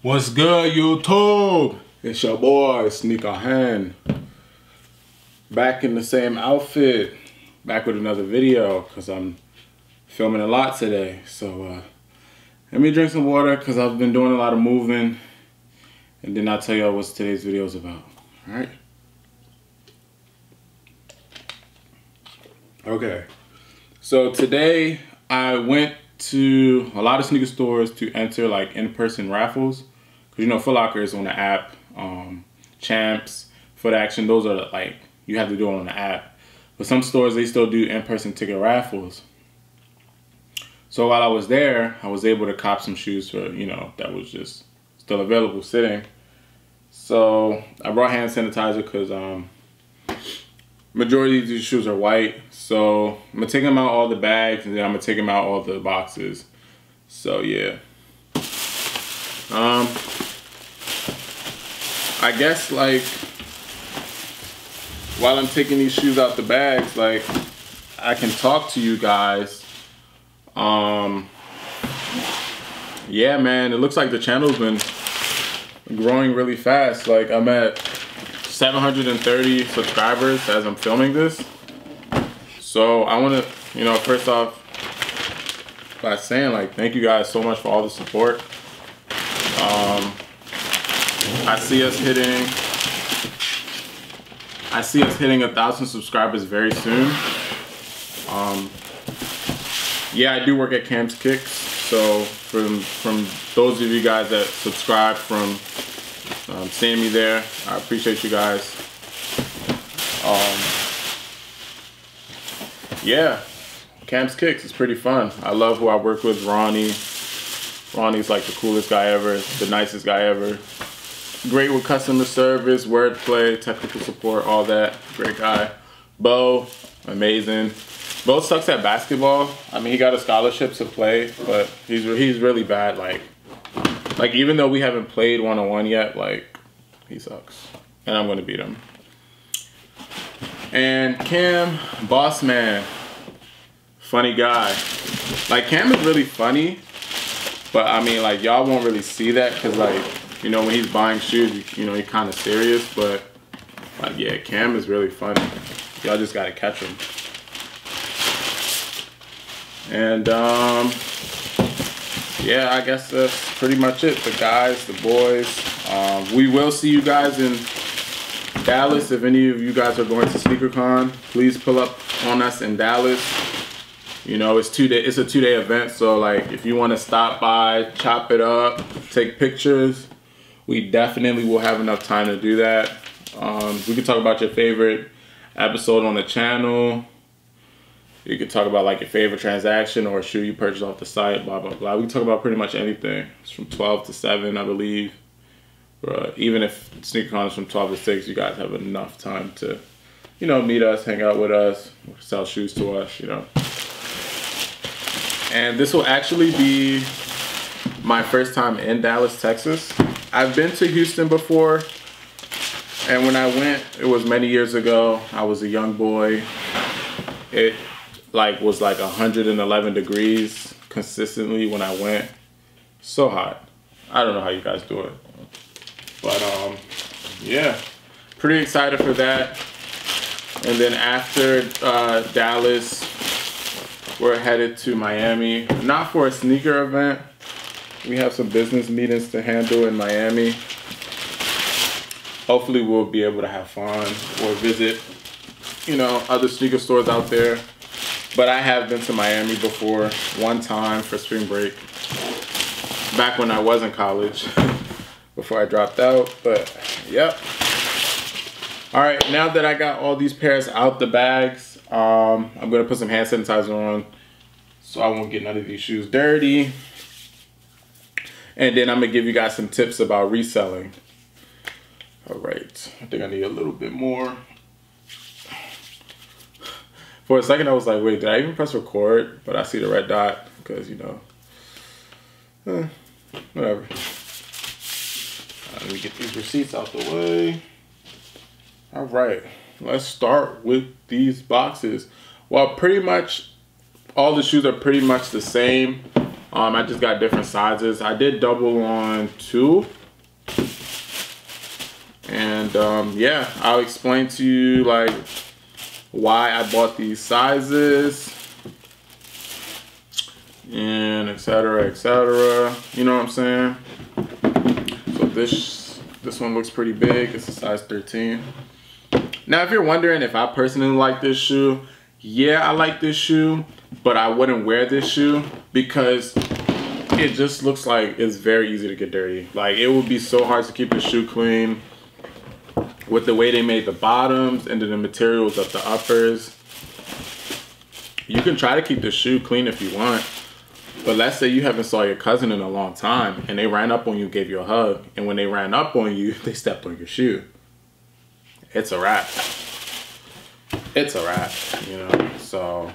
What's good, YouTube? It's your boy, Sneaker Hen. Back in the same outfit. Back with another video, because I'm filming a lot today. So, let me drink some water, because I've been doing a lot of moving. And then I'll tell y'all what today's video is about. Alright? Okay. So, today, I went to a lot of sneaker stores to enter like in-person raffles. Because you know, Foot Locker is on the app. Champs, Foot Action, those are like, you have to do it on the app. But some stores, they still do in-person ticket raffles. So while I was there, I was able to cop some shoes for, you know, that was just still available sitting. So I brought hand sanitizer because majority of these shoes are white. So I'm gonna take them out all the bags, and then I'm gonna take them out all the boxes. So yeah. I guess like while I'm taking these shoes out the bags, like I can talk to you guys. Yeah, man, it looks like the channel's been growing really fast. Like I'm at 730 subscribers as I'm filming this. So I want to, you know, first off by saying like thank you guys so much for all the support. I see us hitting 1,000 subscribers very soon. Yeah, I do work at Cam's Kicks, so from those of you guys that subscribe from seeing me there, I appreciate you guys. Yeah, Cam's Kicks is pretty fun. I love who I work with. Ronnie's like the coolest guy ever, the nicest guy ever. Great with customer service, wordplay, technical support, all that. Great guy. Bo, amazing. Bo sucks at basketball. I mean, he got a scholarship to play, but he's really bad. Like even though we haven't played one-on-one yet, like he sucks, and I'm gonna beat him. And Cam, boss man, funny guy. Like Cam is really funny, but I mean, like y'all won't really see that because like, you know, when he's buying shoes, you know, he's kind of serious, but like, yeah, Cam is really funny. Y'all just gotta catch him. And yeah, I guess that's pretty much it. The guys, the boys. We will see you guys in Dallas. If any of you guys are going to SneakerCon, please pull up on us in Dallas. You know, it's a two-day event, so like if you want to stop by, chop it up, take pictures, we definitely will have enough time to do that. We can talk about your favorite episode on the channel. You can talk about like your favorite transaction or a shoe you purchased off the site, blah, blah, blah. We can talk about pretty much anything. It's from 12 to 7, I believe. Even if SneakerCon is from 12 to 6, you guys have enough time to, you know, meet us, hang out with us, sell shoes to us, you know. And this will actually be my first time in Dallas, Texas. I've been to Houston before, and when I went, it was many years ago. I was a young boy. It was like 111 degrees consistently when I went. So hot. I don't know how you guys do it. But yeah, pretty excited for that. And then after Dallas, we're headed to Miami. Not for a sneaker event. We have some business meetings to handle in Miami. Hopefully we'll be able to have fun or visit, you know, other sneaker stores out there. But I have been to Miami before, one time for spring break. Back when I was in college, before I dropped out, but yep. All right, now that I got all these pairs out the bags, I'm gonna put some hand sanitizer on so I won't get none of these shoes dirty. And then I'm gonna give you guys some tips about reselling. All right, I think I need a little bit more. For a second I was like, wait, did I even press record? But I see the red dot because, you know, whatever. Let me get these receipts out the way. All right, let's start with these boxes. Well, pretty much all the shoes are pretty much the same. I just got different sizes. I did double on 2. And yeah, I'll explain to you like why I bought these sizes and etc, etc. You know what I'm saying? So this one looks pretty big. It's a size 13. Now, if you're wondering if I personally like this shoe, yeah, I like this shoe, but I wouldn't wear this shoe because it just looks like it's very easy to get dirty. Like, it would be so hard to keep the shoe clean with the way they made the bottoms and then the materials of the uppers. You can try to keep the shoe clean if you want, but let's say you haven't saw your cousin in a long time and they ran up on you, gave you a hug, and when they ran up on you, they stepped on your shoe. It's a wrap. It's a wrap, you know? So,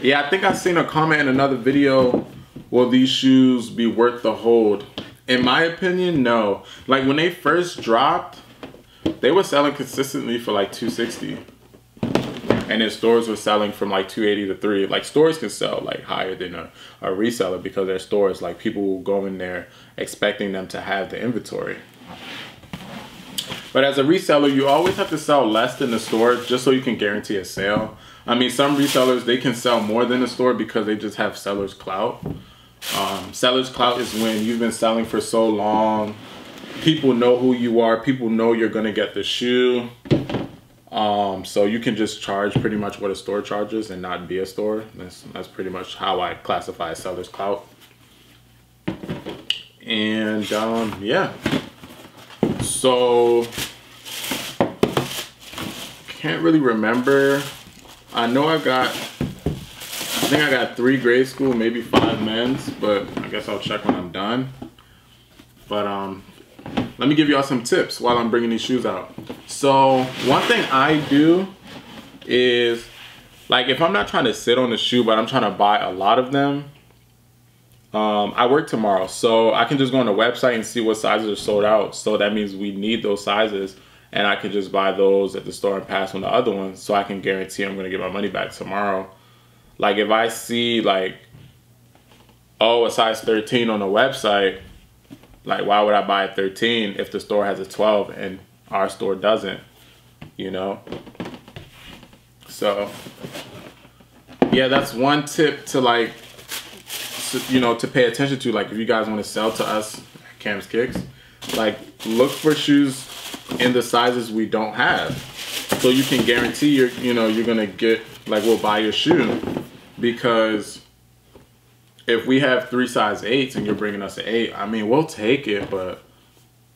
yeah, I think I seen a comment in another video, will these shoes be worth the hold? In my opinion, no. Like, when they first dropped, they were selling consistently for like $260. And then stores were selling from like $280 to $300. Like, stores can sell like higher than a reseller because they're stores. Like, people will go in there expecting them to have the inventory. But as a reseller, you always have to sell less than the store just so you can guarantee a sale. I mean, some resellers, they can sell more than the store because they just have seller's clout. Seller's clout is when you've been selling for so long, people know who you are, people know you're gonna get the shoe. So you can just charge pretty much what a store charges and not be a store. That's pretty much how I classify seller's clout. And yeah. So, can't really remember. I know I think I got 3 grade school, maybe 5 men's, but I guess I'll check when I'm done. But let me give y'all some tips while I'm bringing these shoes out. So one thing I do is, like, if I'm not trying to sit on the shoe, but I'm trying to buy a lot of them, I work tomorrow, so I can just go on the website and see what sizes are sold out. So that means we need those sizes, and I can just buy those at the store and pass on the other ones, so I can guarantee I'm gonna get my money back tomorrow. Like, if I see like, oh, a size 13 on the website, like, why would I buy a 13 if the store has a 12 and our store doesn't, you know? So yeah, that's one tip to, like, you know, to pay attention to. Like, if you guys want to sell to us at Cam's Kicks, like, look for shoes in the sizes we don't have, so you can guarantee you're gonna get, like, we'll buy your shoe. Because if we have 3 size 8s and you're bringing us an 8, I mean, we'll take it, but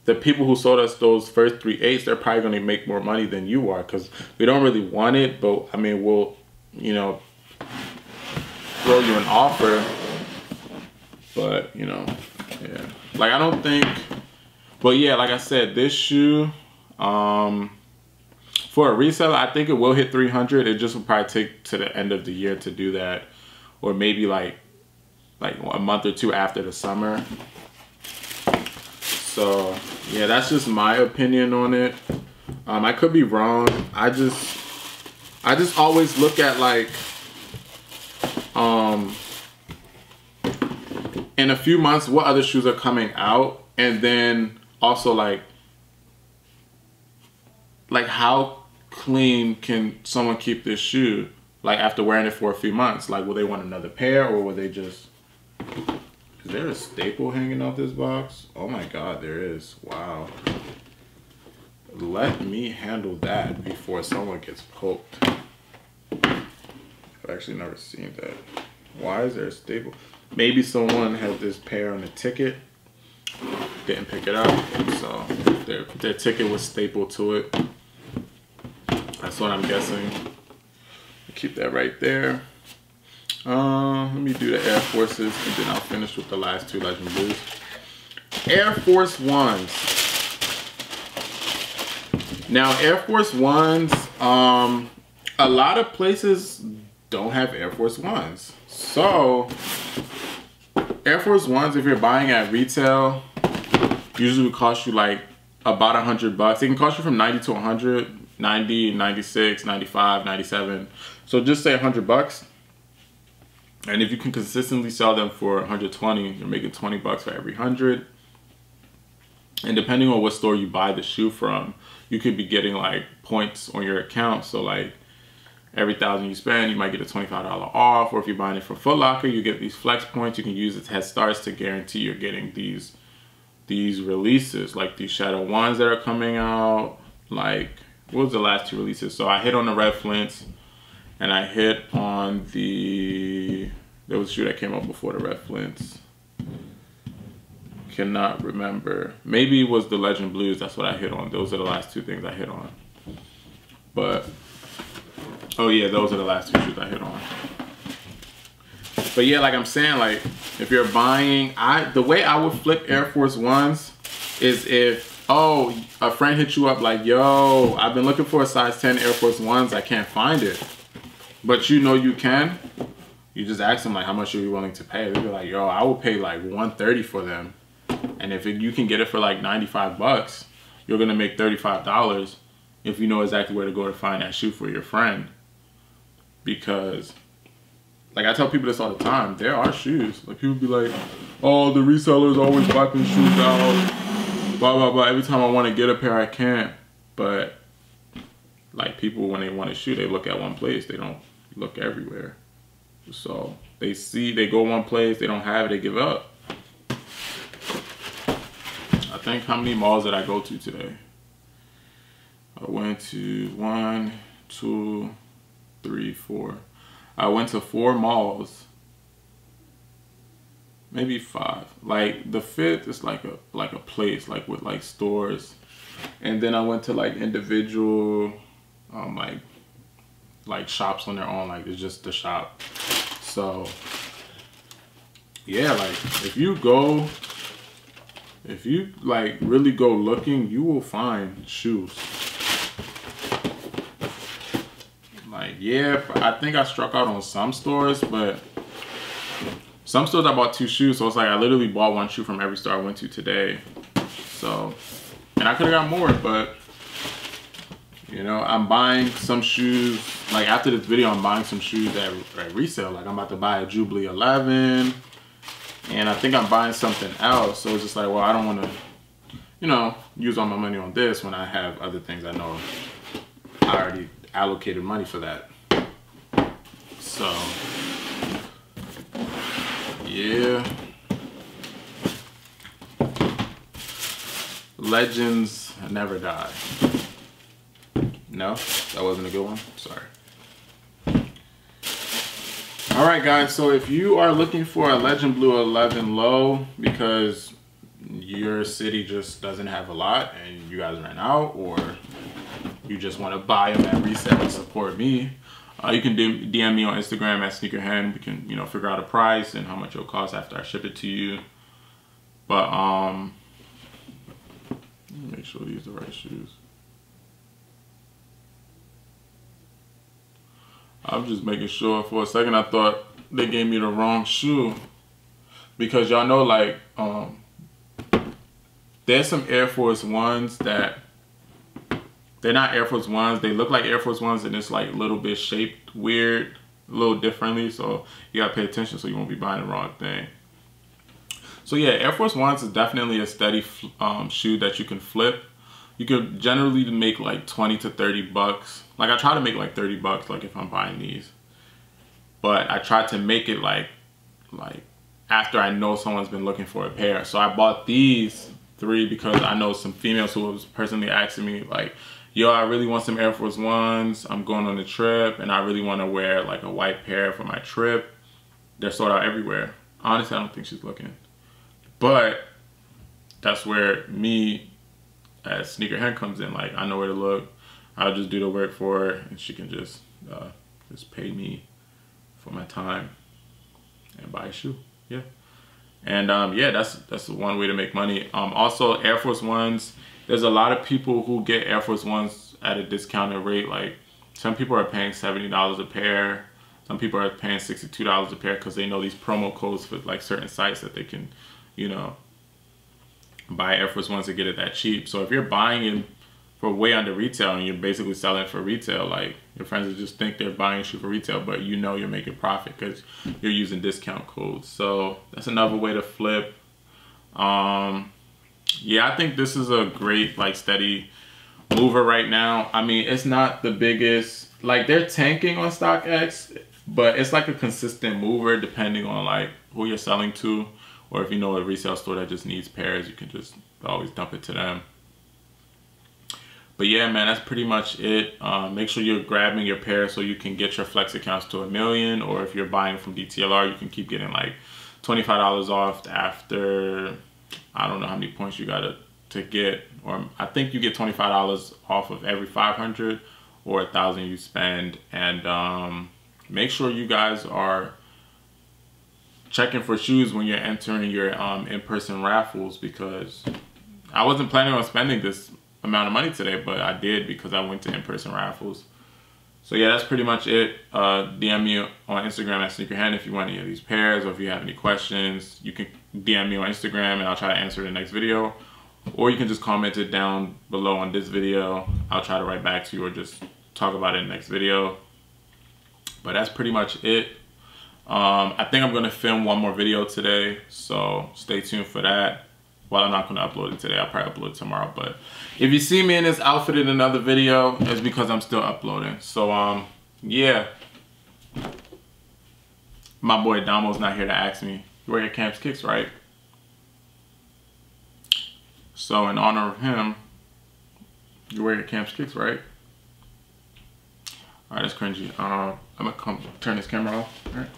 the people who sold us those first 3 8s, they're probably gonna make more money than you are, because we don't really want it, but I mean, we'll, you know, throw you an offer. But, you know, yeah, like, I don't think, but yeah, like I said, this shoe, for a reseller, I think it will hit 300. It just will probably take to the end of the year to do that, or maybe like a month or 2 after the summer. So yeah, that's just my opinion on it. I could be wrong. I just always look at, like, in a few months what other shoes are coming out, and then also like how clean can someone keep this shoe, like, after wearing it for a few months? Like, will they want another pair, or will they just, is there a staple hanging off this box? Oh my god, there is. Wow. Let me handle that before someone gets poked. I've actually never seen that. Why is there a staple? Maybe someone had this pair on the ticket, didn't pick it up, so their ticket was stapled to it. That's what I'm guessing. Keep that right there. Let me do the Air Forces, and then I'll finish with the last 2 Legend Blues. Air Force Ones. Now, Air Force Ones, a lot of places don't have Air Force Ones. So, Air Force Ones, if you're buying at retail, usually would cost you like about $100. It can cost you from 90 to 100, 90, 96, 95, 97. So just say $100. And if you can consistently sell them for 120, you're making 20 bucks for every 100. And depending on what store you buy the shoe from, you could be getting like points on your account. So like every 1,000 you spend, you might get a $25 off. Or if you're buying it from Foot Locker, you get these flex points. You can use as head starts to guarantee you're getting these releases, like these Shadow 1s that are coming out. Like, what was the last 2 releases? So I hit on the Red Flints, and I hit on there was a shoe that came out before the Red Flints. Cannot remember. Maybe it was the Legend Blues. That's what I hit on. Those are the last 2 things I hit on. But, oh yeah, those are the last 2 shoes I hit on. But yeah, like I'm saying, like if you're buying, the way I would flip Air Force Ones is if, oh, a friend hit you up like, yo, I've been looking for a size 10 Air Force Ones, I can't find it. But you know you can. You just ask them like, how much are you willing to pay? They'll be like, yo, I will pay like $130 for them. And if you can get it for like 95 bucks, you're gonna make $35 if you know exactly where to go to find that shoe for your friend. Because, like I tell people this all the time, there are shoes. Like people be like, oh, the resellers always wiping shoes out, blah, blah, blah. Every time I want to get a pair, I can't. But like people, when they want a shoe, they look at one place. They don't look everywhere. So they go one place, they don't have it, they give up. I think, how many malls did I go to today? I went to 1, 2, 3, 4. I went to 4 malls, maybe 5. Like the 5th is like a place, like with like stores, and then I went to like individual, like shops on their own. Like it's just the shop. So yeah, like if you like really go looking, you will find shoes. Like, yeah, I think I struck out on some stores, but some stores I bought 2 shoes. So it's like I literally bought 1 shoe from every store I went to today. So, and I could have got more, but you know, I'm buying some shoes. Like after this video, I'm buying some shoes at resale. Like I'm about to buy a Jubilee 11, and I think I'm buying something else. So it's just like, well, I don't want to, you know, use all my money on this when I have other things I know I already allocated money for that. So yeah, legends never die. No, that wasn't a good one. Sorry. All right, guys. So if you are looking for a Legend Blue 11 low because your city just doesn't have a lot and you guys ran out, or you just want to buy them at resale and support me, you can DM me on Instagram at Sneakerhead. We can, you know, figure out a price and how much it'll cost after I ship it to you. But make sure these are the right shoes. I'm just making sure. For a second I thought they gave me the wrong shoe, because y'all know, like, there's some Air Force Ones that they're not Air Force Ones. They look like Air Force Ones and it's like a little bit shaped weird, a little differently. So you gotta pay attention so you won't be buying the wrong thing. So yeah, Air Force Ones is definitely a steady shoe that you can flip. You could generally make like 20 to 30 bucks. Like I try to make like 30 bucks, like if I'm buying these. But I try to make it like after I know someone's been looking for a pair. So I bought these 3 because I know some females who was personally asking me like, yo, I really want some Air Force Ones. I'm going on a trip and I really want to wear like a white pair for my trip. They're sold out everywhere. Honestly, I don't think she's looking. But that's where me as Sneakerhead comes in. Like I know where to look. I'll just do the work for her and she can just pay me for my time and buy a shoe. Yeah. And yeah, that's one way to make money. Also, Air Force Ones, there's a lot of people who get Air Force Ones at a discounted rate. Like some people are paying $70 a pair. Some people are paying $62 a pair because they know these promo codes for like certain sites that they can, you know, buy Air Force Ones to get it that cheap. So if you're buying in for way under retail, and you're basically selling it for retail. Like, your friends will just think they're buying shoe for retail, but you know you're making profit because you're using discount codes. So that's another way to flip. Yeah, I think this is a great, like, steady mover right now. I mean, it's not the biggest, like, they're tanking on StockX, but it's like a consistent mover depending on like who you're selling to, or if you know a resale store that just needs pairs, you can just always dump it to them. But yeah, man, that's pretty much it. Make sure you're grabbing your pair so you can get your flex accounts to 1 million, or if you're buying from DTLR, you can keep getting like $25 off after, I don't know how many points you got to get, or I think you get $25 off of every 500 or 1,000 you spend. And make sure you guys are checking for shoes when you're entering your in-person raffles, because I wasn't planning on spending this amount of money today, but I did because I went to in-person raffles. So yeah, that's pretty much it. DM me on Instagram at Sneakerhead if you want any of these pairs, or if you have any questions, you can DM me on Instagram and I'll try to answer in the next video. Or you can just comment it down below on this video. I'll try to write back to you or just talk about it in the next video. But that's pretty much it. I think I'm gonna film one more video today, so stay tuned for that. Well, I'm not gonna upload it today, I'll probably upload it tomorrow, but if you see me in this outfit in another video, it's because I'm still uploading. So yeah. My boy Damo's not here to ask me, you wear your Camps Kicks, right? So in honor of him, you wear your Camps Kicks, right? Alright, that's cringy. I'm gonna turn this camera off. All right.